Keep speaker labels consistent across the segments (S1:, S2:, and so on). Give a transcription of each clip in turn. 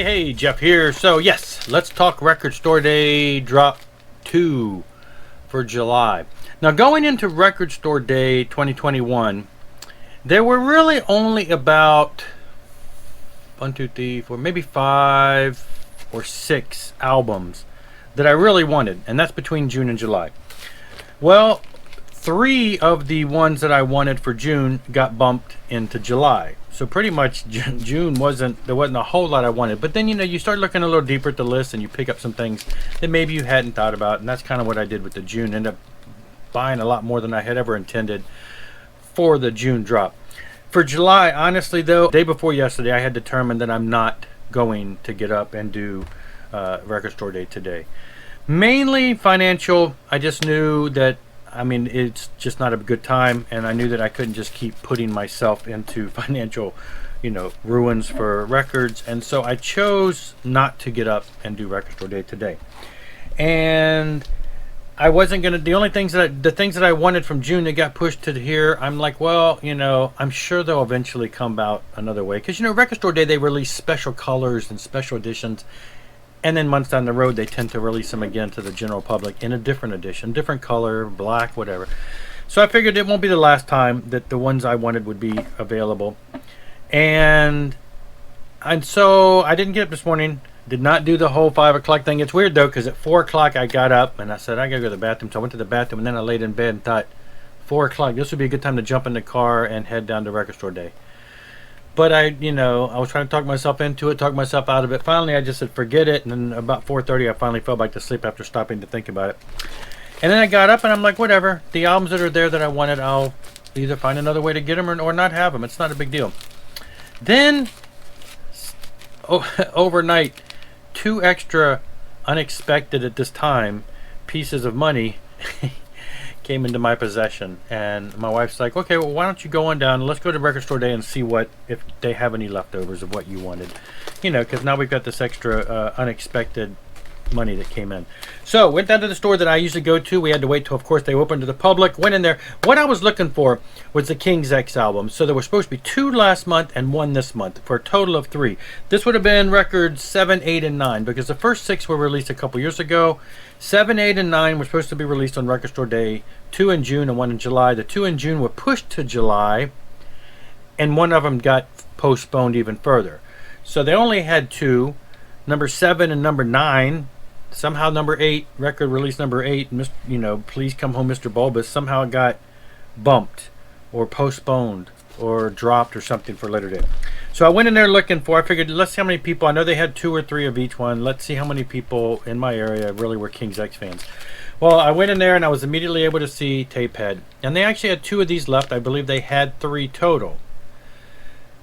S1: Hey, Jeff here. So, yes, let's talk Record Store Day Drop 2 for July. Now, going into Record Store Day 2021, there were really only about 1, 2, 3, 4, maybe 5 or 6 albums that I really wanted, and that's between June and July. Well, 3 of the ones that I wanted for June got bumped into July. So pretty much June there wasn't a whole lot I wanted. But then, you start looking a little deeper at the list and you pick up some things that maybe you hadn't thought about. And that's kind of what I did with the June. Ended up buying a lot more than I had ever intended for the June drop. For July, honestly though, day before yesterday, I had determined that I'm not going to get up and do Record Store Day today. Mainly financial. I just knew that it's just not a good time, and I knew that I couldn't just keep putting myself into financial, ruins for records, and so I chose not to get up and do Record Store Day today. And I wasn't gonna. The things that I wanted from June that got pushed to here, I'm like, well, I'm sure they'll eventually come out another way, because Record Store Day, they release special colors and special editions. And then months down the road, they tend to release them again to the general public in a different edition, different color, black, whatever. So I figured it won't be the last time that the ones I wanted would be available. And so I didn't get up this morning, did not do the whole 5 o'clock thing. It's weird, though, because at 4 o'clock I got up and I said, I got to go to the bathroom. So I went to the bathroom and then I laid in bed and thought, 4 o'clock, this would be a good time to jump in the car and head down to Record Store Day. But I was trying to talk myself into it, talk myself out of it. Finally, I just said, forget it. And then about 4:30, I finally fell back to sleep after stopping to think about it. And then I got up and I'm like, whatever. The albums that are there that I wanted, I'll either find another way to get them or not have them. It's not a big deal. Then, overnight, 2 extra unexpected at this time pieces of money came into my possession, and my wife's like, okay, well, why don't you go on down and let's go to Record Store Day and see if they have any leftovers of what you wanted, because now we've got this extra unexpected money that came in. So went down to the store that I usually go to. We had to wait till, of course, they opened to the public. Went in there. What I was looking for was the King's X album. So there were supposed to be 2 last month and 1 this month for a total of 3. This would have been records 7, 8, and 9, because the first 6 were released a couple years ago. 7, 8, and 9 were supposed to be released on Record Store Day, 2 in June and 1 in July. The 2 in June were pushed to July, and 1 of them got postponed even further. So they only had 2, number 7 and number 9. Somehow number 8, record release number 8, Please Come Home Mr. Bulbous, somehow it got bumped or postponed or dropped or something for later day. So I went in there looking I figured, let's see how many people. I know they had 2 or 3 of each one. Let's see how many people in my area really were King's X fans. Well, I went in there and I was immediately able to see Tapehead. And they actually had 2 of these left. I believe they had 3 total.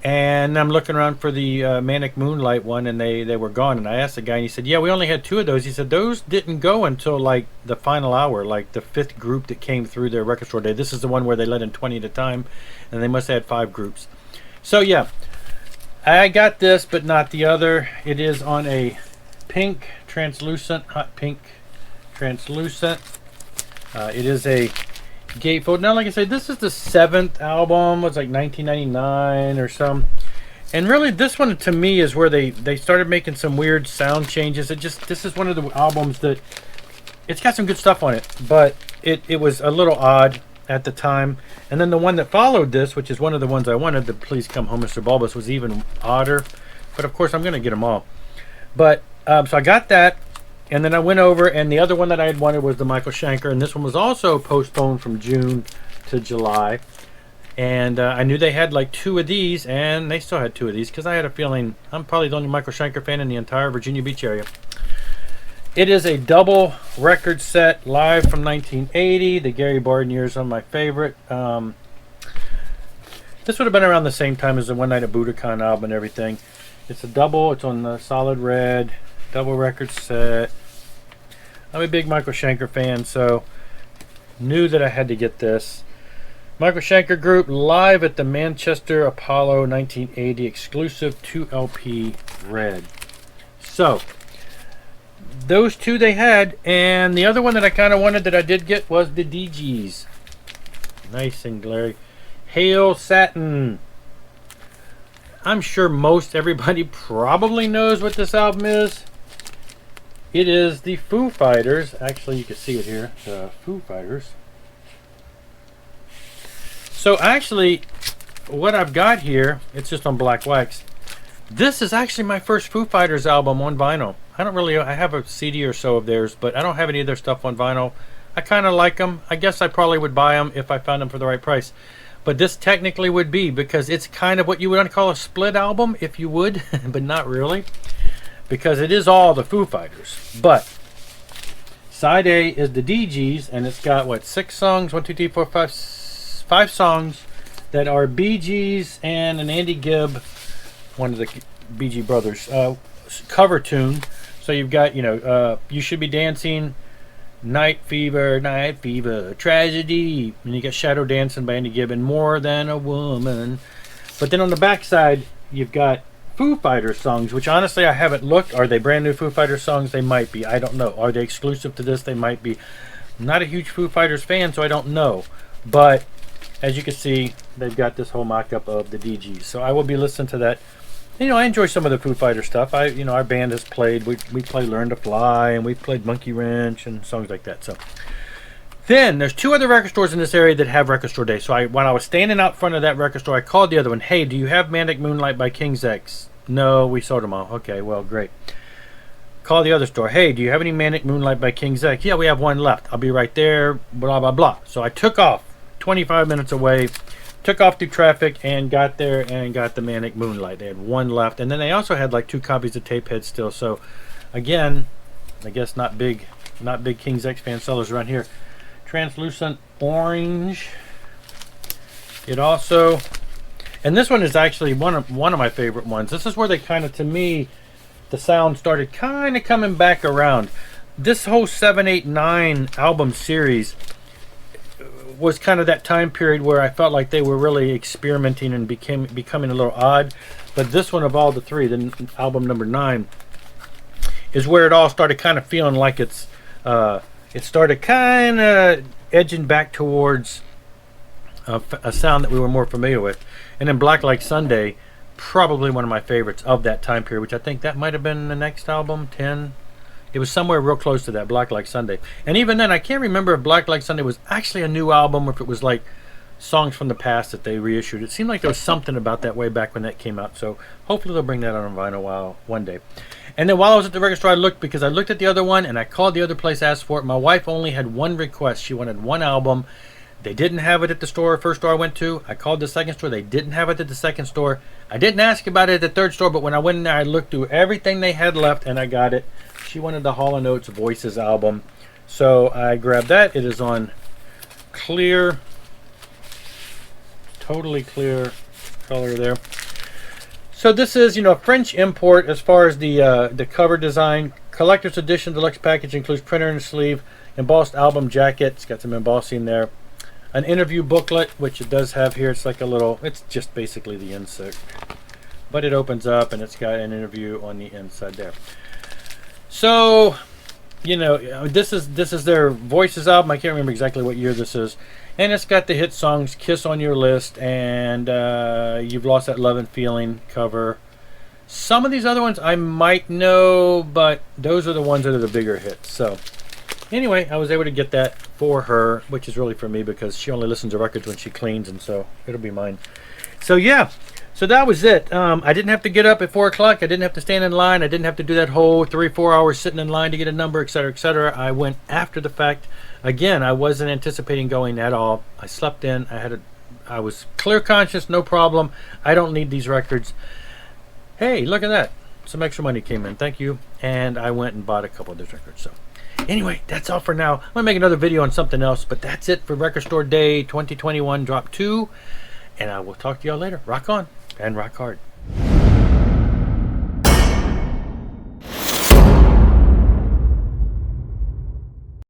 S1: And I'm looking around for the Manic Moonlight one, and they were gone. And I asked the guy, and he said, yeah, we only had 2 of those. He said, those didn't go until, like, the final hour, like the 5th group that came through their Record Store Day. This is the one where they let in 20 at a time, and they must have had 5 groups. So, yeah, I got this, but not the other. It is on a pink, translucent, hot pink, translucent. It is a gatefold. Now, like I said, this is the 7th album. It was like 1999 or some. And really, this one to me is where they started making some weird sound changes. This is one of the albums that it's got some good stuff on it, but it was a little odd at the time. And then the one that followed this, which is one of the ones I wanted, the Please Come Home Mr. Bulbous, was even odder. But of course, I'm going to get them all. But so I got that. And then I went over, and the other one that I had wanted was the Michael Schenker, and this one was also postponed from June to July. And I knew they had like 2 of these, and they still had 2 of these, because I had a feeling I'm probably the only Michael Schenker fan in the entire Virginia Beach area. It is a double record set, live from 1980. The Gary Barden years are my favorite. This would have been around the same time as the One Night at Budokan album and everything. It's a double. It's on the solid red. Double record set. I'm a big Michael Schenker fan, so knew that I had to get this. Michael Schenker Group live at the Manchester Apollo 1980 exclusive 2 LP red. So those 2 they had, and the other one that I kind of wanted that I did get was the DGs. Nice and glary. Hail Satin. I'm sure most everybody probably knows what this album is. It is the Foo Fighters. Actually, you can see it here. The Foo Fighters. So actually, what I've got here, it's just on black wax. This is actually my first Foo Fighters album on vinyl. I have a CD or so of theirs, but I don't have any of their stuff on vinyl. I kind of like them. I guess I probably would buy them if I found them for the right price. But this technically would be, because it's kind of what you would call a split album, if you would, but not really. Because it is all the Foo Fighters. But side A is the DGs, and it's got, what, 6 songs? 1, 2, 3, 4, 5, 5 songs that are Bee Gees and an Andy Gibb, one of the Bee Gee brothers, cover tune. So you've got, You Should Be Dancing, Night Fever, Tragedy, and you got Shadow Dancing by Andy Gibb, and More Than a Woman. But then on the back side, you've got Foo Fighters songs, which honestly I haven't looked. Are they brand new Foo Fighters songs? They might be. I don't know. Are they exclusive to this? They might be. I'm not a huge Foo Fighters fan, so I don't know. But as you can see, they've got this whole mock-up of the DGs. So I will be listening to that. I enjoy some of the Foo Fighter stuff. Our band has played. We played Learn to Fly, and we played Monkey Wrench and songs like that. So then there's 2 other record stores in this area that have record store day. So when I was standing out front of that record store, I called the other one. Hey, do you have Manic Moonlight by King's X? No, we sold them all. Okay, well, great. Call the other store. Hey, do you have any Manic Moonlight by King's X? Yeah, we have one left. I'll be right there. Blah blah blah. So I took off 25 minutes away. Took off through traffic and got there and got the Manic Moonlight. They had one left, and then they also had like 2 copies of Tapehead still. So, again, I guess not big King's X fan sellers around here. Translucent Orange. It also, and this one is actually one of my favorite ones. This is where they kind of, to me, the sound started kind of coming back around. This whole 7, 8, 9 album series was kind of that time period where I felt like they were really experimenting and becoming a little odd. But this one of all the 3, the album number 9, is where it all started kind of feeling like it started kind of edging back towards a sound that we were more familiar with. And then Black Like Sunday, probably one of my favorites of that time period, which I think that might have been the next album, 10. It was somewhere real close to that, Black Like Sunday. And even then, I can't remember if Black Like Sunday was actually a new album or if it was like songs from the past that they reissued. It seemed like there was something about that way back when that came out. So hopefully they'll bring that out on vinyl one day. And then while I was at the record store, I looked at the other one and I called the other place, asked for it. My wife only had one request. She wanted one album. They didn't have it at the first store I went to. I called the second store. They didn't have it at the second store. I didn't ask about it at the third store, but when I went in there, I looked through everything they had left and I got it. She wanted the Hall & Oates Voices album. So I grabbed that. It is on clear, totally clear color there. So this is, French import as far as the cover design. Collector's edition deluxe package includes printer and sleeve, embossed album jacket. It's got some embossing there. An interview booklet, which it does have here. It's like it's just basically the insert. But it opens up and it's got an interview on the inside there. So, this is their Voices album. I can't remember exactly what year this is. And it's got the hit songs, Kiss on Your List, and You've Lost That Love and Feeling cover. Some of these other ones I might know, but those are the ones that are the bigger hits. So, anyway, I was able to get that for her, which is really for me because she only listens to records when she cleans, and so it'll be mine. So, yeah. So that was it. I didn't have to get up at 4 o'clock. I didn't have to stand in line. I didn't have to do that whole 3-4 hours sitting in line to get a number, etc., etc. I went after the fact. Again, I wasn't anticipating going at all. I slept in. I was clear conscious, no problem. I don't need these records. Hey, look at that. Some extra money came in. Thank you. And I went and bought a couple of those records. So anyway, that's all for now. I'm going to make another video on something else, but that's it for Record Store Day 2021 Drop 2. And I will talk to y'all later. Rock on and rock hard.